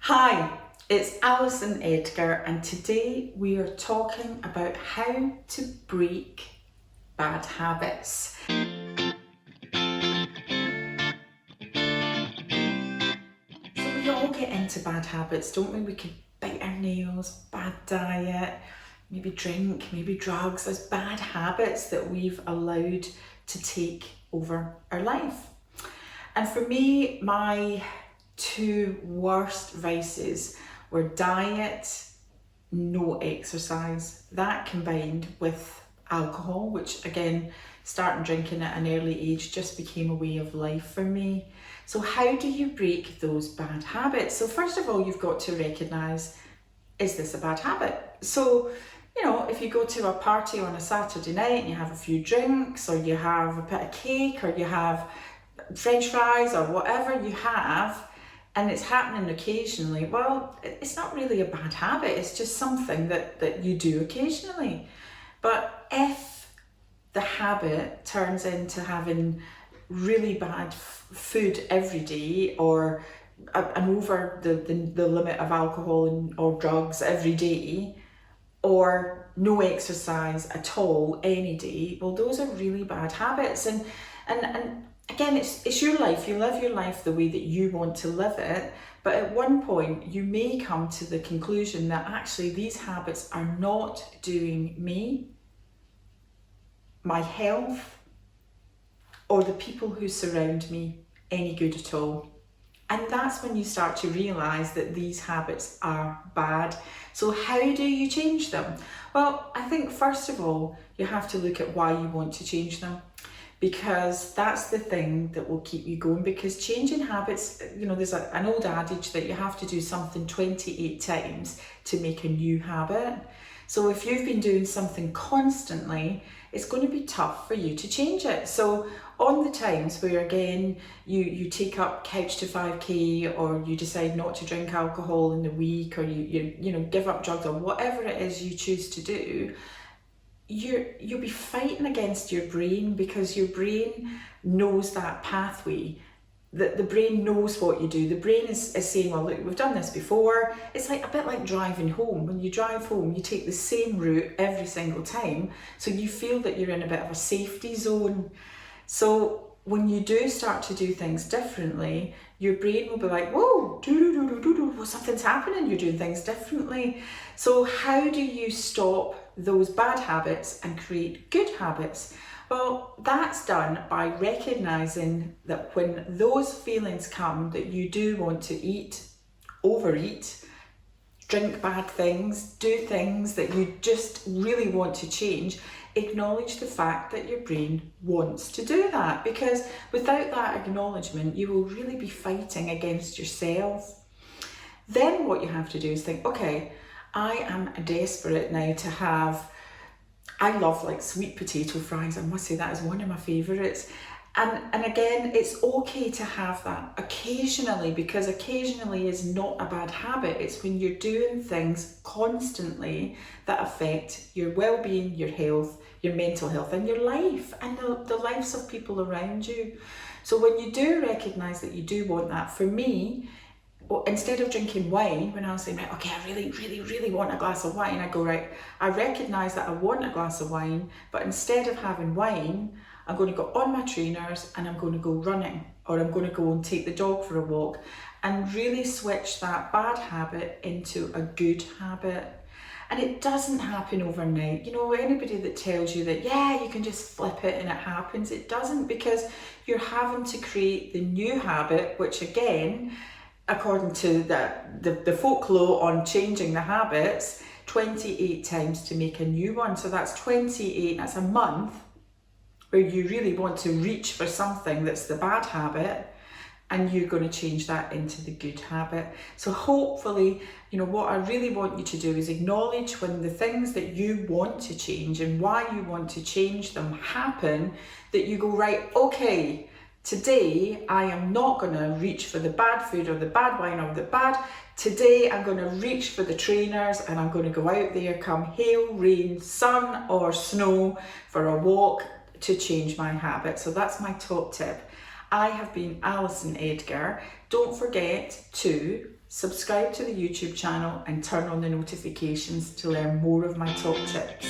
Hi, it's Alison Edgar, and today we are talking about how to break bad habits. So we all get into bad habits, don't we? We could bite our nails, bad diet, maybe drink, maybe drugs. There's bad habits that we've allowed to take over our life. And for me, my two worst vices were diet, no exercise. That combined with alcohol, which again, starting drinking at an early age just became a way of life for me. So how do you break those bad habits? So first of all, you've got to recognise, is this a bad habit? So, if you go to a party on a Saturday night and you have a few drinks, or you have a bit of cake, or you have French fries, or whatever you have, and it's happening occasionally, well, it's not really a bad habit. It's just something that you do occasionally. But if the habit turns into having really bad food every day, or an over the limit of alcohol or drugs every day, or no exercise at all any day, well, those are really bad habits. And again, it's your life. You live your life the way that you want to live it. But at one point, you may come to the conclusion that actually these habits are not doing me, my health, or the people who surround me any good at all. And that's when you start to realise that these habits are bad. So how do you change them? Well, I think first of all, you have to look at why you want to change them, because that's the thing that will keep you going. Because changing habits, there's an old adage that you have to do something 28 times to make a new habit. So if you've been doing something constantly, it's going to be tough for you to change it. So on the times where, again, you take up couch to 5k, or you decide not to drink alcohol in the week, or you give up drugs, or whatever it is you choose to do, you'll be fighting against your brain, because your brain knows that pathway. The brain knows what you do. The brain is saying, well, look, we've done this before. It's like a bit like driving home. When you drive home, you take the same route every single time. So you feel that you're in a bit of a safety zone. So when you do start to do things differently, your brain will be like, whoa, well, something's happening. You're doing things differently. So how do you stop those bad habits and create good habits? Well, that's done by recognising that when those feelings come that you do want to eat, overeat, drink bad things, do things that you just really want to change, acknowledge the fact that your brain wants to do that. Because without that acknowledgement, you will really be fighting against yourself. Then what you have to do is think, okay, I am desperate now to have, I love like sweet potato fries. I must say that is one of my favourites. And again, it's okay to have that occasionally, because occasionally is not a bad habit. It's when you're doing things constantly that affect your well-being, your health, your mental health, and your life, and the lives of people around you. So when you do recognise that you do want that, for me, instead of drinking wine, when I was saying, right, okay, I really, really, really want a glass of wine, I go, right, I recognise that I want a glass of wine, but instead of having wine, I'm going to go on my trainers and I'm going to go running, or I'm going to go and take the dog for a walk, and really switch that bad habit into a good habit. And it doesn't happen overnight. Anybody that tells you that, yeah, you can just flip it and it happens, it doesn't, because you're having to create the new habit, which again, according to the folklore on changing the habits, 28 times to make a new one. So that's 28, that's a month where you really want to reach for something that's the bad habit, and you're going to change that into the good habit. So hopefully, what I really want you to do is acknowledge when the things that you want to change and why you want to change them happen, that you go, right, okay, today I am not going to reach for the bad food or the bad wine or the bad. Today I'm going to reach for the trainers, and I'm going to go out there come hail, rain, sun or snow for a walk to change my habit. So that's my top tip. I have been Alison Edgar. Don't forget to Subscribe to the YouTube channel and turn on the notifications to learn more of my top tips.